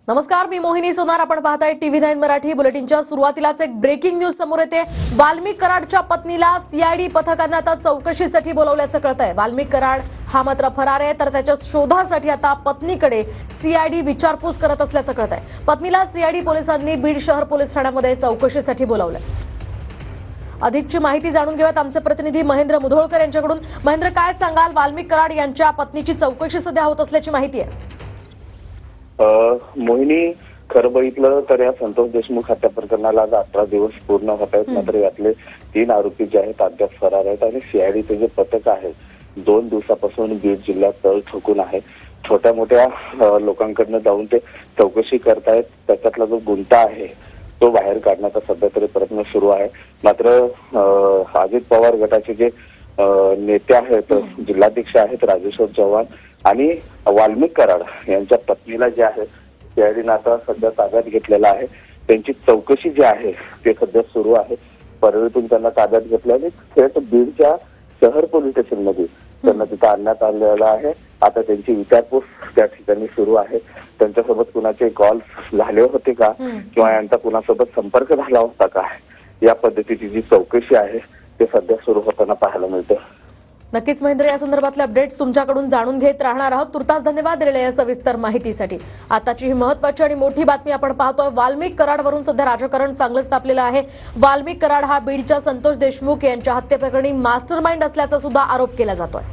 नमस्कार, मी मोहिनी सोनार. आपण पाहताय TV9 मराठी. बुलेटिनच्या सुरुवातीलाच एक ब्रेकिंग न्यूज समोर येते. वाल्मिक कराडच्या पत्नीला सीआयडी पथकाने आता चौकशीसाठी बोलावल्याचं कळतंय. वाल्मिक कराड हा मात्र फरार आहे, तर त्याच्या शोधासाठी आता पत्नीकडे सीआयडी विचारपूस करत असल्याचं कळतंय. पत्नीला सीआयडी पोलिसांनी बीड शहर पोलीस ठाण्यामध्ये चौकशीसाठी बोलावलंय. अधिकची माहिती जाणून घेऊयात आमचे प्रतिनिधी महेंद्र मुधोळकर यांच्याकडून. महेंद्र, काय सांगाल? वाल्मिक कराड यांच्या पत्नीची चौकशी सध्या होत असल्याची माहिती आहे. मोहिनी, खरं बघितलं तर या संतोष देशमुख हत्या प्रकरणाला आज 18 दिवस पूर्ण होत आहेत. मात्र यातले 3 आरोपी जे आहेत अद्याप फरार आहेत आणि सीआयडीचे जे पथक आहे 2 दिवसापासून बीड जिल्ह्यात तळ ठोकून आहे. छोट्या मोठ्या लोकांकडनं जाऊन ते चौकशी करतायत. त्याच्यातला जो गुंता आहे तो बाहेर काढण्याचा सध्या तरी प्रयत्न सुरू आहे. मात्र अजित पवार गटाचे जे नेते आहेत, जिल्हाध्यक्ष आहेत राजेश्वर चव्हाण आणि वाल्मिक कराड यांच्या पत्नीला जे आहे सीआयडीने आता सध्या ताब्यात घेतलेला आहे. त्यांची चौकशी जी आहे ते सध्या सुरू आहे. परळीतून त्यांना ताब्यात घेतल्याने थेट बीडच्या शहर पोलीस स्टेशनमध्ये त्यांना तिथं आणण्यात आलेलं आहे. आता त्यांची विचारपूस त्या ठिकाणी सुरू आहे. त्यांच्यासोबत कुणाचे कॉल झाले होते का किंवा यांचा कुणासोबत संपर्क झाला होता का, या पद्धतीची जी चौकशी आहे ते सध्या सुरू होताना पाहायला मिळते. नक्कीच महेंद्र, या संदर्भातले अपडेट्स तुमच्याकडून जाणून घेत राहणार आहोत. तुर्तास धन्यवाद दिलेल्या सविस्तर माहितीसाठी. आताची ही महत्त्वाची आणि मोठी बातमी आपण पाहतोय. वाल्मिक कराडवरून सध्या राजकारण चांगलंच तापलेलं आहे. वाल्मिक कराड हा बीडच्या संतोष देशमुख यांच्या हत्येप्रकरणी मास्टरमाइंड असल्याचा सुद्धा आरोप केला जातोय.